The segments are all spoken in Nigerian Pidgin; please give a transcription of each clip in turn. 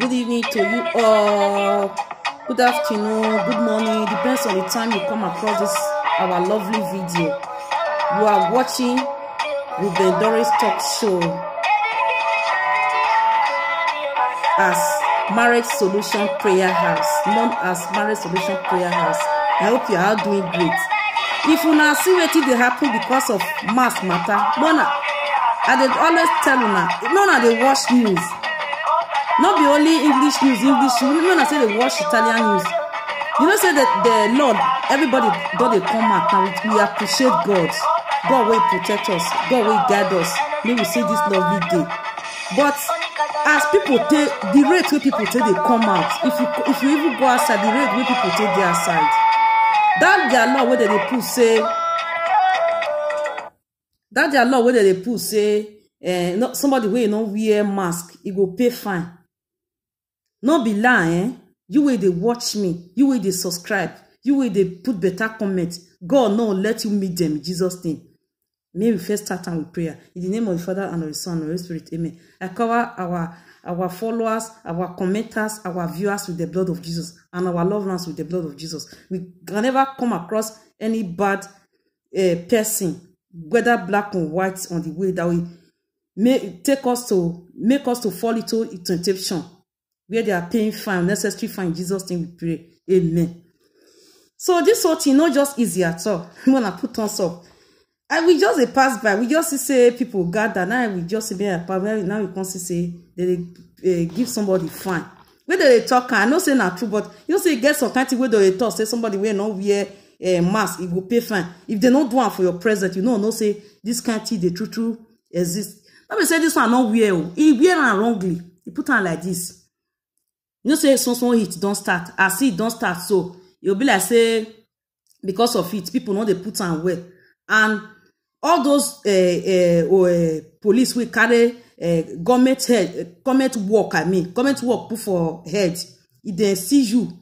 Good evening to you all. Good afternoon, good morning. Depends on the time you come across this our lovely video. You are watching Ruben Doris Talk Show as Marriage Solution Prayer House, known as Marriage Solution Prayer House. I hope you are doing great. If you now see what they happen because of mass matter, I did always tell you now, none of they watch news. Not be only English news, none of say they watch Italian news. You know, say that the Lord, everybody do they come out now. We appreciate God. God will protect us. God will guide us. May we see this lovely day. But as people take the rate where people take they come out, if you even go outside, the rate where people take their side, that their law where they put say. That their law where they put say no, somebody wey no wear mask, he go pay fine. No be lie, you wey they watch me, you wey they subscribe, you wey they put better comment. God no let you meet them in Jesus' name. May we first start with prayer. In the name of the Father and of the Son and of the Holy Spirit, amen. I cover our followers, our commenters, our viewers with the blood of Jesus, and our loved ones with the blood of Jesus. We can never come across any bad person, whether black or white, on the way that we make us to fall into temptation where they are paying fine, necessary fine. In Jesus' name we pray, amen. So this whole thing not just easy at all. When I put on up, and we just pass by, we just say people gather. Now we just say now we can say they give somebody fine. Whether they talk, I know say not true, but you know say get some kind of way they talk. Say somebody will not wear mask, it will pay fine. If they don't do one for your present, you know, no say this kind of thing they true exist. Let me say this one not wear. He wear and wrongly. He put on like this. You know say some heat don't start. I see it don't start, so you'll be like say because of it, people know they put on well. And all those police will carry government work. I mean, government work put for head. If they see you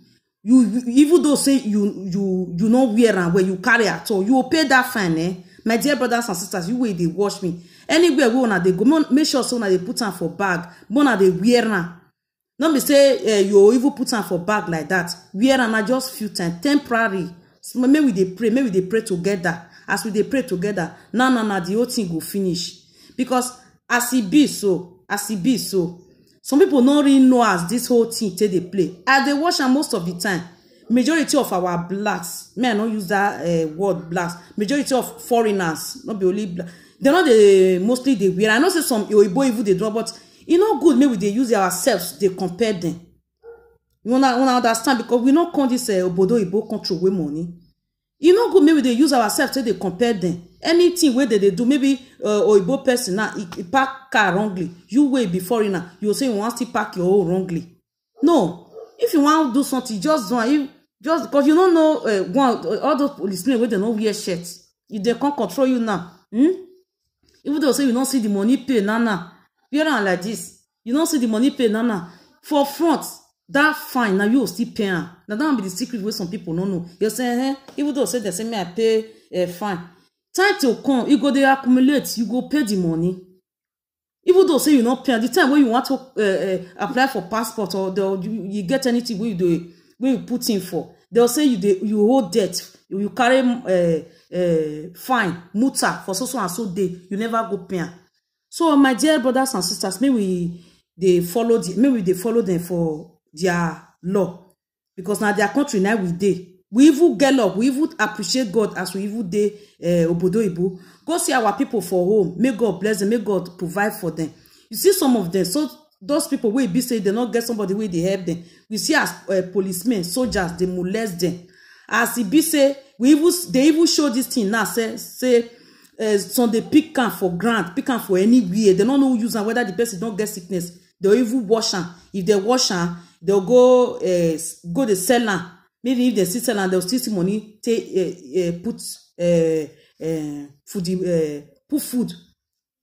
even though say you know wear and where you carry at all, you will pay that fine, eh? My dear brothers and sisters, you way they watch me. Anywhere we wanna they go, make sure so they put on for bag, but they wear now. Not be say you even put on for bag like that. Wear and I just few time temporary. So maybe they pray together. As we they pray together, no, the whole thing go finish. Because as it be so, some people don't really know as this whole thing take they play. As they watch and most of the time, majority of our blacks, may I not use that word blacks, majority of foreigners, not be only black, they're not mostly they wear. I know say some Oyibo even they draw, but you know good, maybe they use ourselves, they compare them. You wanna understand, because we not call this Obodo Ibo control with money. You know good, maybe they use ourselves so they compare them. Anything where they do, maybe Oyibo person now he park car wrongly. You way before foreigner, you say you want to park your own wrongly. No, if you want to do something, just do it. Just because you don't know all those policemen where they don't wear shirts. If they can't control you now, even though say you don't see the money pay, nana. Wear on like this. You don't see the money pay, nana. For front, that fine, now you will still pay. Now that be the secret where some people don't know. You say, even though say they say me I pay fine. Time to come, you go there accumulate, you go pay the money. Even though say you not pay, the time when you want to apply for passport or you get anything where you do where you put in for, they'll say you hold debt, you carry fine, muta for so and so day, you never go pay. So my dear brothers and sisters, maybe they follow them for their law, because now their country now we even get up, we even appreciate God as we even dey Obodo Ibo. Go see our people for home. May God bless them. May God provide for them. You see some of them. So those people will be say they not get somebody where they help them. We see as policemen, soldiers, they molest them. As it be say, they even show this thing now. Say some they pick can for grant, pick can for anywhere. They don't know who use and whether the person don't get sickness. They'll even wash them. If they wash them, they'll go the seller. Maybe if they still sell and they'll still see money, put food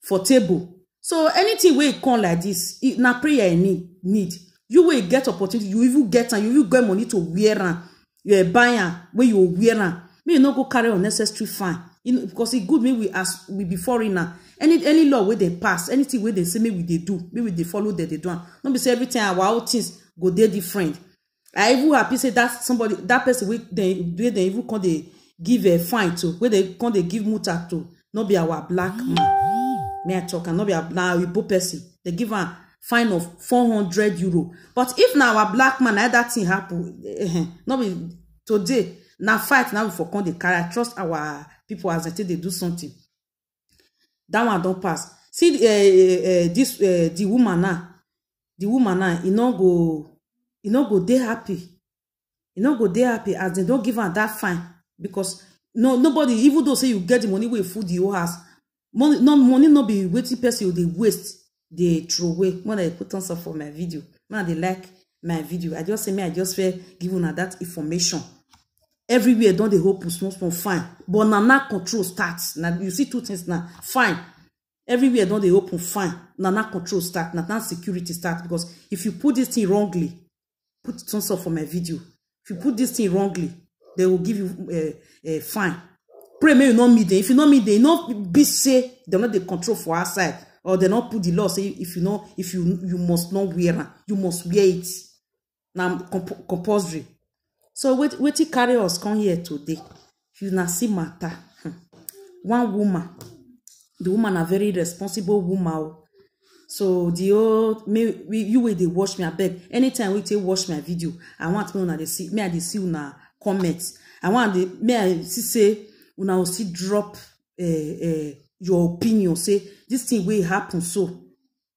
for table. So anything where it come like this, na prayer need. You will get opportunity, you even get and you will get money to wear and you buy and where you wear and may you not go carry unnecessary fine. You know, because it good maybe as we be foreigner. any law wey they pass, anything wey they say maybe they do, maybe they follow that they do. Not be say every time our own things go there different. I even happy say that somebody, that person wey they even come they give a fine to, where they come they give muta to, not be our black man. May I talk and not be a now Igbo person. They give a fine of 400 euro. But if now our black man that thing happen, not be today. Now fight now for come they carry. I trust our people as they do something. That one don't pass. See this the woman now, he no go dey happy. He no go dey happy as they don't give her that fine because nobody, even though say you get the money, we food the whole house. Money no be waiting person they waste, they throw away. When I put on stuff for my video, now they like my video. I just say me, I just feel giving her that information. Everywhere don't they hope small fine, but now control starts. Now you see two things now. Fine, everywhere don't they open fine. Now control start. Now security start because if you put this thing wrongly, put it on stuff for my video. If you put this thing wrongly, they will give you a fine. Pray may you not meet them. If you not meet them, you not be say they're not the control for our side, or they not put the law say if you know if you must not wear, you must wear it. Now compulsory. So wait carry us come here today. You na see matter. One woman, the woman a very responsible woman. So the old you will they watch me. I beg anytime we take watch my video. I want me una they see me. I they see una comments. I want the me I see say una will see drop your opinion. Say this thing will happen so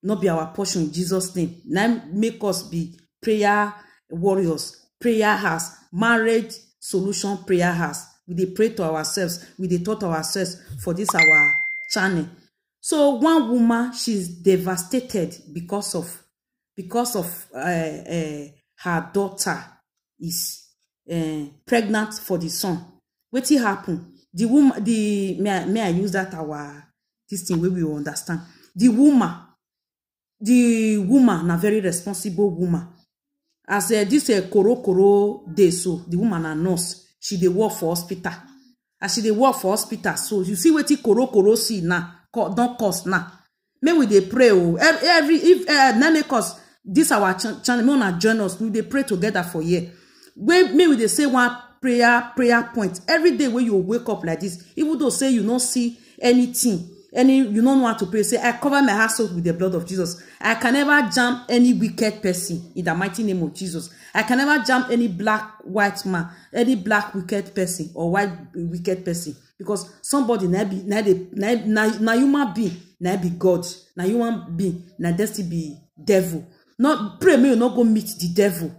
not be our portion in Jesus' name. Now make us be prayer warriors. Prayer house, marriage solution prayer house. We dey pray to ourselves. We dey talk to ourselves for this our channel. So one woman, she's devastated because of her daughter is pregnant for the son. Wetin happen? The woman, may I use that this thing where we will understand. The woman, na very responsible woman. As this koro day, so the woman a nurse, she dey work for hospital. As she dey work for hospital, so you see wetin koro see now, don't cost now. May we dey pray if na make us this our channel, may una join us. We dey pray together for here. May we dey say one prayer point every day when you wake up like this. Even though say you don't see anything. You don't know how to pray. Say, I cover my household with the blood of Jesus. I can never jam any wicked person in the mighty name of Jesus. I can never jam any white man, any black wicked person or white wicked person. Because somebody na human being, na be God. Na human being, na destiny be devil. Not pray me you not go meet the devil.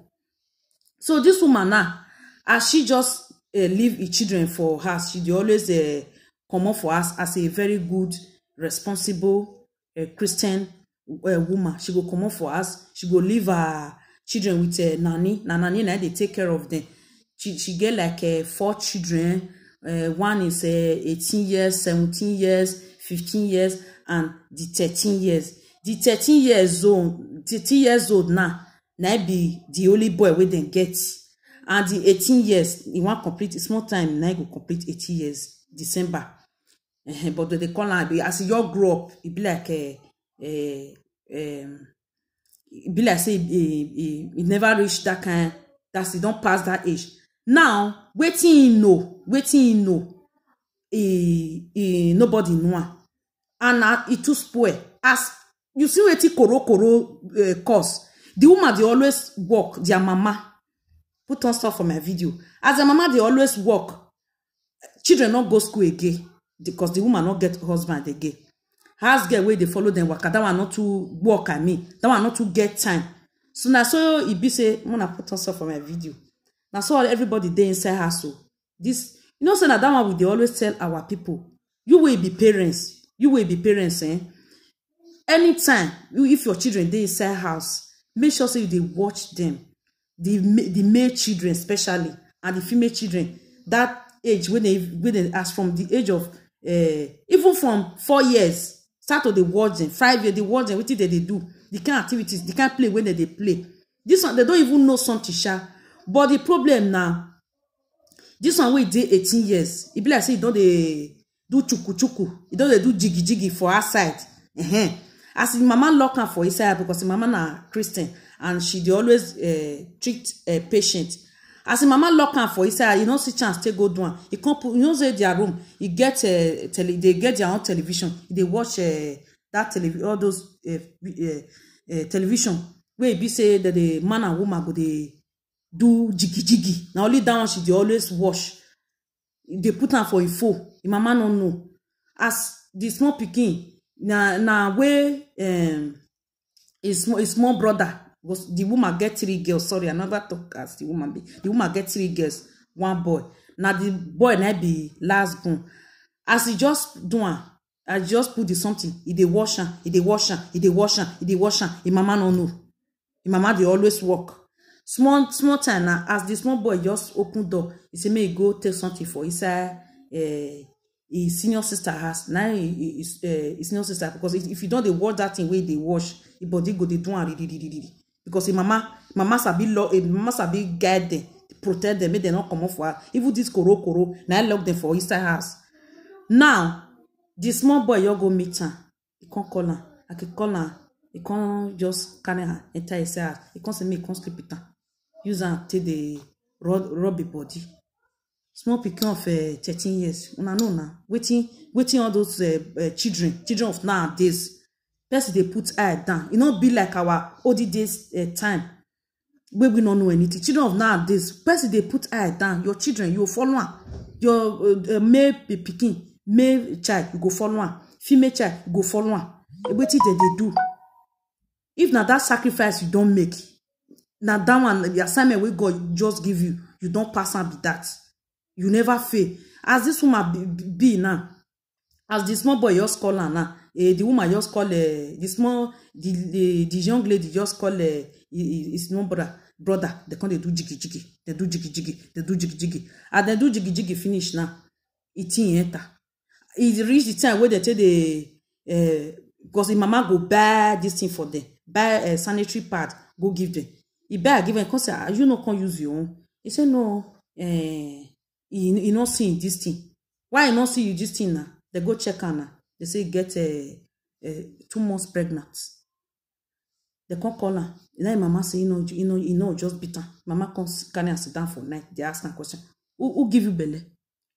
So this woman now, as she just leave her children for her, she dey always come up for us as a very good, responsible Christian woman. She go come up for us. She go leave her children with a nanny. Nanny they take care of them. She get like 4 children. One is 18 years, 17 years, 15 years, and the 13 years. The 13 years old now be the only boy where they get. And the 18 years, he want complete small time. Now go complete 80 years, December. But they call her as you grow up, it be like say he never reached that kind. That's he don't pass that age. Now waiting know, nobody know, and it too spoil. As you see, waiting koro cause the woman they always work. Their mama put on stuff for my video. As the mama they always work. Children not go school again. Because the woman not get husband again. House girl where they follow them work. That one not to work at me. That one not to get time. So now so it be say, I'm gonna put on stuff for my video. Now so everybody there inside house. So this, you know, so now that one they always tell our people, you will be parents. You will be parents, eh? Anytime, if your children they inside house, make sure say they watch them. The male children especially and the female children. That age when they as from the age of even from 4 years start to the watch them, 5 years they watch them. What did they do? The kind of activities they can't play when they play. This one they don't even know something. But the problem now, this one we did 18 years. It be like say don't they do chuku. He don't dey do jiggy for outside. As his mama lock am for inside because his mama na Christian and she dey always treat patient. As his mama lock am for inside, you no see chance take go do am. He come put, you know say their room, he get they get their own television. They watch that television, all those television where be say that the man and woman go they do jiggy. Now only that one she dey always wash. They put am for info. The mama no know. As the small pikin na where his small brother was, the woman get 3 girls. Sorry, I never talk as the woman be. The woman get 3 girls, 1 boy. Now the boy na be last born. As he just do am, I just put the something. He dey wash am, he dey wash am, he dey wash am, he dey wash am. His mama no know. His mama dey always work. Small time now, as the small boy just open door, he say may he go take something for inside his senior sister house. Now his senior sister, because if you don't dey wash that thing where they wash, the body go dey do am because his mama sabi guide them, protect them, make them not come off for her. Even this koro now lock them for inside house. Now the small boy you go meet her, he can't call her. I can call her. He can't just carry her enter his house. He can't say me, he can't sleep with her. Use her till the rub the body. Small pikin of 13 years. Una know now. Waiting all those children of nowadays. Person they put eye down. It not be like our old days time where we don't know anything. Children of nowadays, person they put eye down. Your children, you follow one. Your male pikin, male child, you go follow one. Female child, you go follow one. Waiting they do. If not that sacrifice you don't make, now that one, the assignment we God just give you, you don't pass and be that. You never fail. As this woman be now, as the small boy just call her now, the woman just call the young lady just call his small brother. They come they do jiggy. They do jiggy. And they do jiggy finish now. It enter. It reach the time where they tell the because the mama go buy this thing for them, buy a sanitary pad, go give them. He buy give them, come say, you no can use your own. He say no, he not seeing this thing. Why he not see you this thing now? They go check her now. They say get 2 months pregnant. They come call her. Then mama say, you know, just beat her. Mama comes carry her sit down for night. They ask her question. Who give you belly?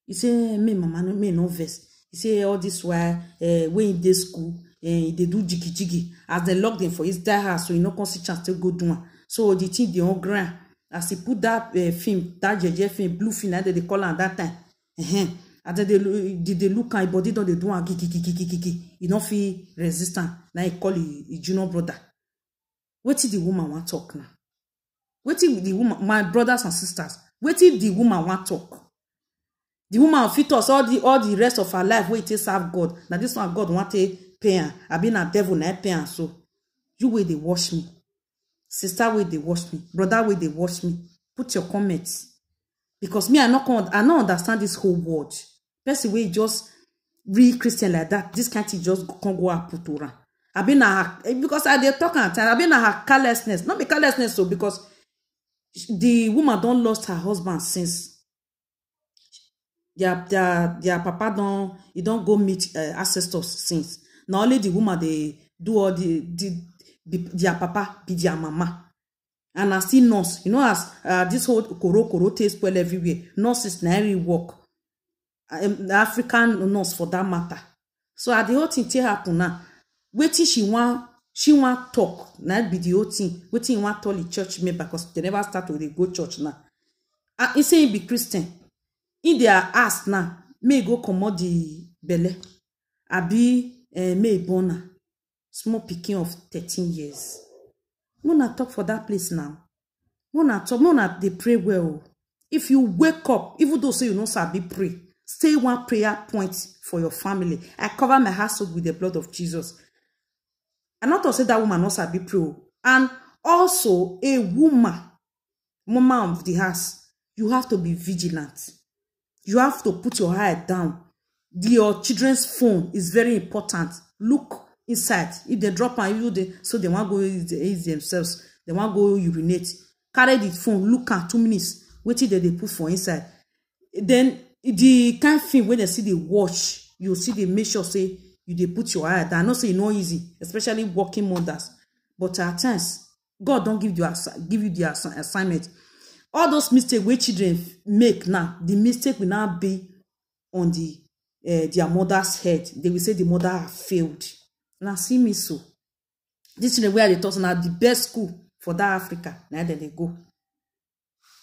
He say, me mama, me no vex. He say all this while when in this school, they do jiggy. As they lock them for his dad house, so he no can see chance to go do one. So the thing they all grind. As he put that film, that JJ film, blue film, that they call her at that time. And then they look at body, don't they do a gigi. He don't feel resistant. Now he call his junior brother. What did the woman want talk now? What did the woman, my brothers and sisters? What did the woman want talk? The woman fit us all the rest of her life where it serve God. Now this one God want to pay her. I been a devil now pay her. So you way they wash me. Sister way they wash me. Brother way they wash me. Put your comments. Because me, I not understand this whole word. Person way just real Christian like that. This can't just can't go up put around. I been because I did talk at time. I been her carelessness. Not be carelessness so because the woman don't lost her husband since. Their papa don't go meet ancestors since. Not only the woman they do all their papa be their mama. And I still nurse. You know, as this whole koro taste well everywhere. Nurses never work. African nurse for that matter. So at the whole thing happen now. Waiting she want talk. Now be the whole thing. Waiting want tell the church member because they never start to go church now. He say he be Christian. In their ask now, may go commode the belly. Abi may born small pikin of 13 years. Mona talk for that place now. Mona they pray well. If you wake up, even though say you know sabi pray, stay one prayer point for your family. I cover my household with the blood of Jesus. And not to say that woman not sabi pray. And also a woman, mama of the house, you have to be vigilant. You have to put your head down. Your children's phone is very important. Look inside. If they drop and so they want to go eat themselves. They want to go urinate. Carry the phone. Look at 2 minutes. Wait till they put for inside. Then the kind of thing when they see the watch, you see they make sure say you dey put your eye. I know say e no easy, especially working mothers. But at times, God don't give you the assignment. All those mistakes where children make now, the mistake will now be on their mother's head. They will say the mother have failed. Now see me so. This is where they taught now the best school for that Africa. Now then they go.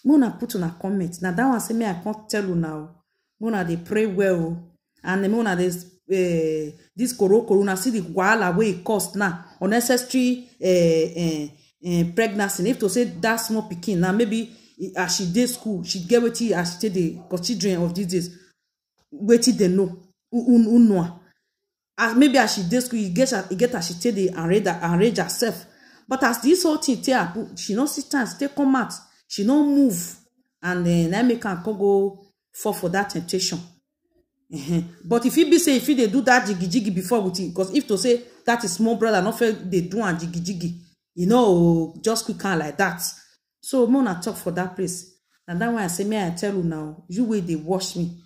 Mona put on a comment. Now that one say me I can't tell you now. Mona they pray well. And mona this corona see the wahala wey it cost now unnecessary pregnancy. If to say that small pikin now maybe as she dey school she get wetin as she dey because children of these days wetin they know who know as maybe as she dey school you get as she take dey enrage herself. But as this whole thing take happen, she no sit down, take come out, she no move, and then make her go fall for that temptation. But if it be say if they do that jiggy before with it, because if to say that is small brother not fair they do and jiggy, you know, just quick kind like that. So Mona talk for that place. And that why I say, may I tell you now, you way they watch me.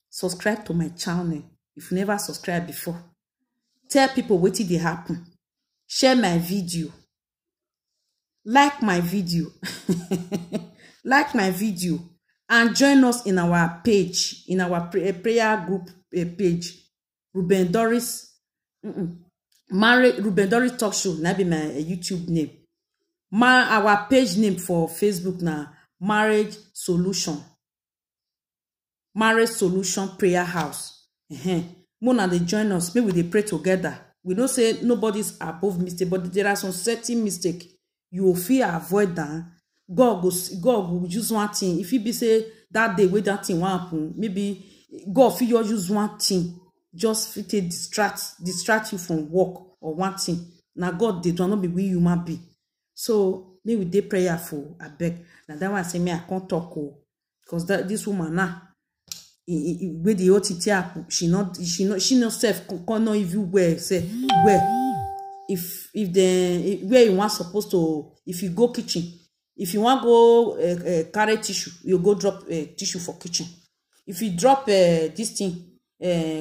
Subscribe to my channel if you never subscribed before. Tell people what did they happen. Share my video. Like my video. Like my video. And join us in our page, in our prayer group page. Ruben Doris. Ruben Doris Talk Show. That be my YouTube name. Our page name for Facebook now. Marriage Solution. Marriage Solution Prayer House. Mona they join us. Maybe they pray together. We don't say nobody's above mistake, but there are some certain mistake. You will fear avoid that. God will use one thing. If you be say that day where that thing will happen, maybe God will use one thing, just to distract you from work or one thing. Now God they do not be we human be. So maybe they prayerful. I beg. Now that one say me I can't talk because this woman now. With the OTT she not self can not even where say where if where you want supposed to if you go kitchen if you want go carry tissue you go drop tissue for kitchen. If you drop this thing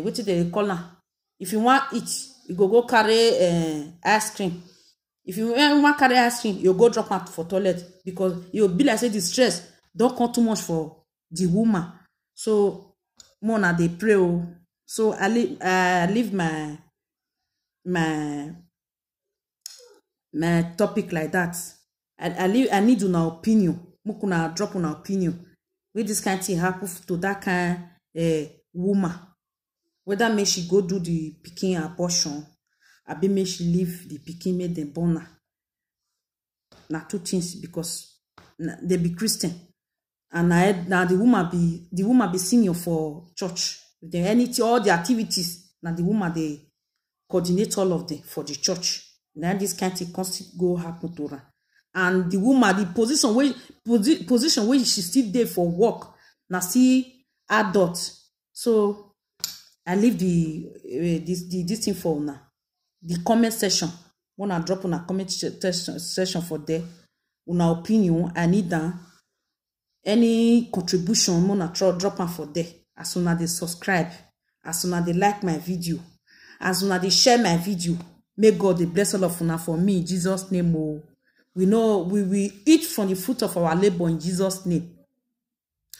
what is the call now, if you want eat you go carry ice cream. If you want carry ice cream you go drop out for toilet because you be like say the stress don't come too much for the woman. So Mona they pray. So I leave my topic like that. I need an opinion. Mukuna drop an opinion. Where this kind of thing happen to that kind woman. Whether may she go do the pikin abortion, or be may she leave the pikin make them born her. Now two things because they be Christian. And now the woman be senior for church. All the activities, now the woman they coordinate all of them for the church. Then this kind of constant go happen to her. And the woman, the position where she still there for work, now see adult. So I leave this thing for now. The comment section. When I drop on a comment section for there, una opinion, I need that. Any contribution, Mona drop am for there. As soon as they subscribe, as soon as they like my video, as soon as they share my video, may God they bless all of una for me in Jesus' name. Oh, we know we will eat from the fruit of our labor in Jesus' name.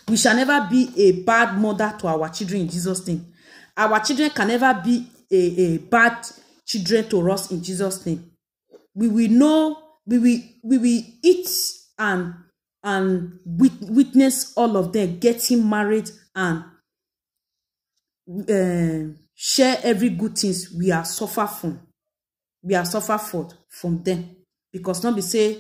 We shall never be a bad mother to our children in Jesus' name. Our children can never be a bad children to us in Jesus' name. We will know, we will eat and witness all of them getting married and share every good things we are suffer from. We are suffer from them. Because not be say,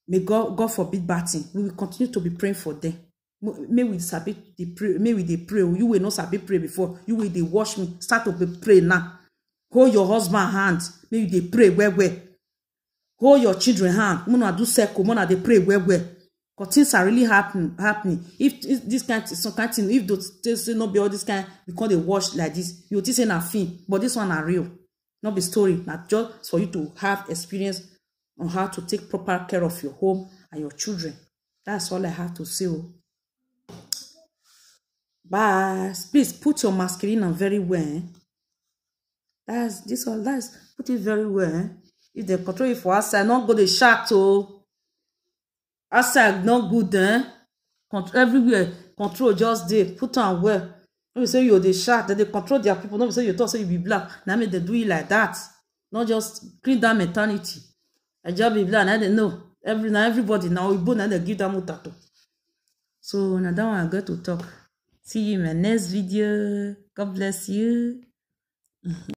may God forbid bad thing. We will continue to be praying for them. May we sabi they pray. May we they pray. You will not sabi pray before. You will they watch me. Start to be pray now. Hold your husband hand. May you they pray where. Hold your children hand. Mona do circle. Mona they pray where. Because things are really happening. If this kind of some kind of thing, if they say not be all this kind, because they watch like this, you think say na film, but this one are real, not be story. Not just for you to have experience on how to take proper care of your home and your children. That's all I have to say. But please put your masculine on very well. That's this one. That's put it very well. If they control it for outside, not go the shark to outside, not good. Everywhere control just there. Put on well. Don't say you're the shark. That they control their people. Don't say you talk say you be black. Now me they do it like that. Not just clean that mentality. I just be black. Now they know everybody now we both now they give them tattoo. So now that one I got to talk. See you in my next video. God bless you.